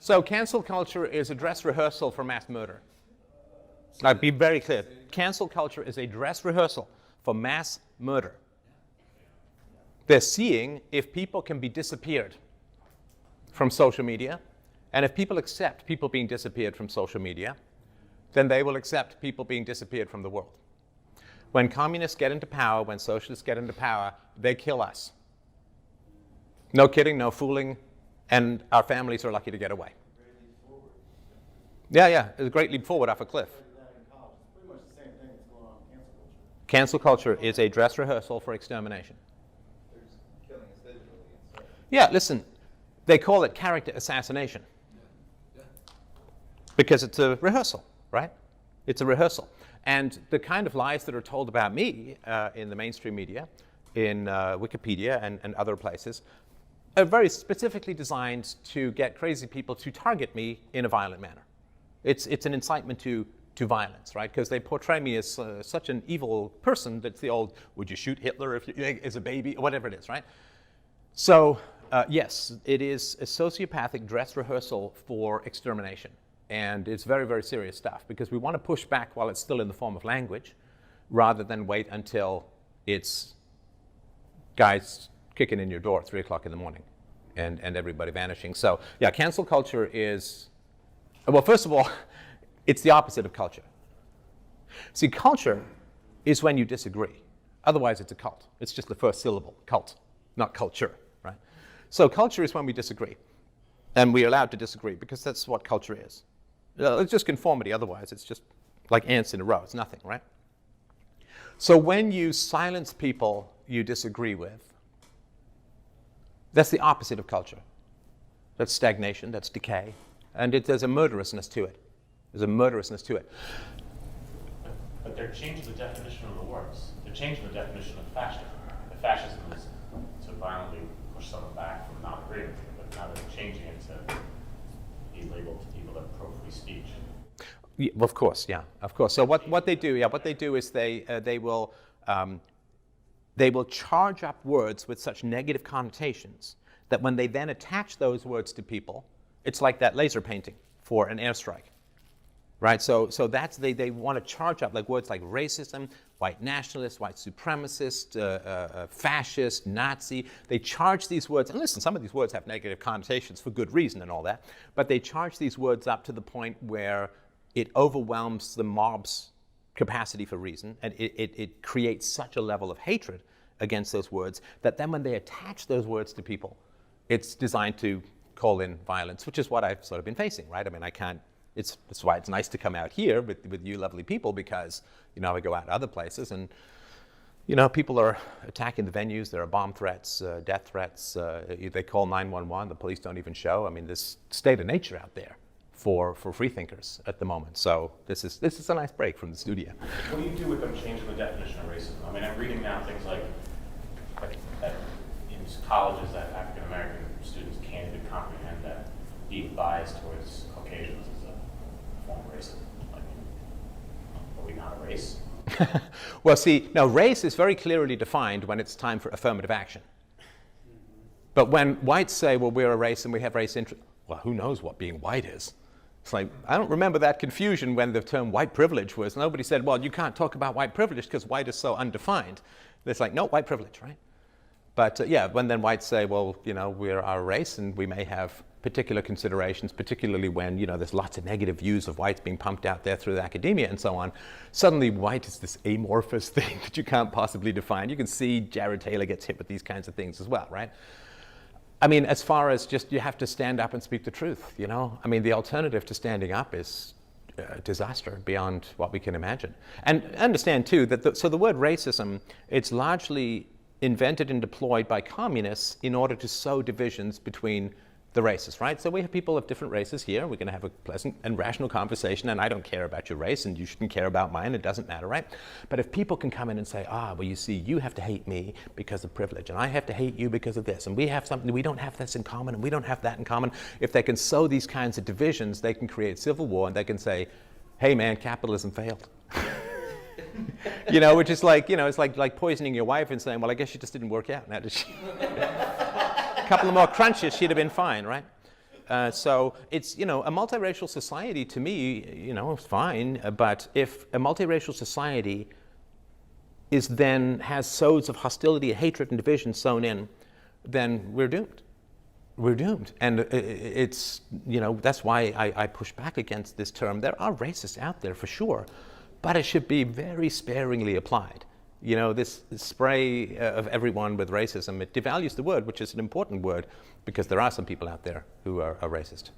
So cancel culture is a dress rehearsal for mass murder. I'll be very clear. Cancel culture is a dress rehearsal for mass murder. They're seeing if people can be disappeared from social media, and if people accept people being disappeared from social media, then they will accept people being disappeared from the world. When communists get into power, when socialists get into power, they kill us. No kidding, no fooling, and our families are lucky to get away. Yeah, it's a great leap forward off a cliff. Cancel culture is a dress rehearsal for extermination. Yeah, listen, they call it character assassination. Because it's a rehearsal, right? It's a rehearsal. And the kind of lies that are told about me in the mainstream media, in Wikipedia and other places, are very specifically designed to get crazy people to target me in a violent manner. It's an incitement to violence, right? Because they portray me as such an evil person that's the old, would you shoot Hitler if you, as a baby, whatever it is, right? So yes, it is a sociopathic dress rehearsal for extermination. And it's very, very serious stuff because we want to push back while it's still in the form of language rather than wait until it's guys kicking in your door at 3 o'clock in the morning and everybody vanishing. So yeah, cancel culture is, well, first of all, it's the opposite of culture. See, culture is when you disagree. Otherwise, it's a cult. It's just the first syllable, cult, not culture, right? So culture is when we disagree. And we're allowed to disagree because that's what culture is. It's just conformity, otherwise it's just like ants in a row, it's nothing, right? So when you silence people you disagree with, that's the opposite of culture. That's stagnation, that's decay, and there's a murderousness to it. There's a murderousness to it. But they're changing the definition of the words. They're changing the definition of fascism. The fascism is to violently push someone back from not agreeing with you, but now they're changing it to be labeled to people that are pro-free speech. Yeah, of course, yeah, of course. So what they do, what they do is they will charge up words with such negative connotations that when they then attach those words to people, it's like that laser painting for an airstrike, right? So that's they want to charge up like words like racism, white nationalist, white supremacist, fascist, Nazi. They charge these words, and listen, some of these words have negative connotations for good reason and all that, but they charge these words up to the point where it overwhelms the mob's capacity for reason, and it creates such a level of hatred against those words that then when they attach those words to people, it's designed to call in violence, which is what I've sort of been facing, right? I mean, I can't, that's why it's nice to come out here with you lovely people, because, you know, I go out to other places and, you know, people are attacking the venues, there are bomb threats, death threats, they call 911, the police don't even show. I mean, there's state of nature out there for free thinkers at the moment. So this is a nice break from the studio. What do you do with them changing the definition of racism? I mean, I'm reading now things like that in colleges that African American students can't even comprehend that being biased towards Caucasians is a form of racism. Like, are we not a race? Well, see, now race is very clearly defined when it's time for affirmative action. But when whites say, well, we're a race and we have race interest, well, who knows what being white is? It's like, I don't remember that confusion when the term white privilege was. Nobody said, well, you can't talk about white privilege because white is so undefined. It's like, no, white privilege, right? But yeah, when then whites say, well, you know, we're our race and we may have particular considerations, particularly when, you know, there's lots of negative views of whites being pumped out there through the academia and so on. Suddenly white is this amorphous thing that you can't possibly define. You can see Jared Taylor gets hit with these kinds of things as well, right? I mean, as far as just you have to stand up and speak the truth, you know? I mean, the alternative to standing up is disaster beyond what we can imagine. And understand, too, that so the word racism, it's largely invented and deployed by communists in order to sow divisions between the races, right? So we have people of different races here. We're going to have a pleasant and rational conversation, and I don't care about your race, and you shouldn't care about mine. It doesn't matter, right? But if people can come in and say, well, you see, you have to hate me because of privilege, and I have to hate you because of this, and we have something, we don't have this in common, and we don't have that in common. If they can sow these kinds of divisions, they can create civil war, and they can say, hey, man, capitalism failed. You know, which is like, you know, it's like poisoning your wife and saying, well, I guess she just didn't work out now, did she? A couple of more crunches, she'd have been fine, right? So it's, you know, a multiracial society to me, you know, is fine. But if a multiracial society is then has sods of hostility, hatred, and division sown in, then we're doomed. We're doomed. And it's, you know, that's why I push back against this term. There are racists out there for sure, but it should be very sparingly applied. You know, this spray of everyone with racism, it devalues the word, which is an important word, because there are some people out there who are racist.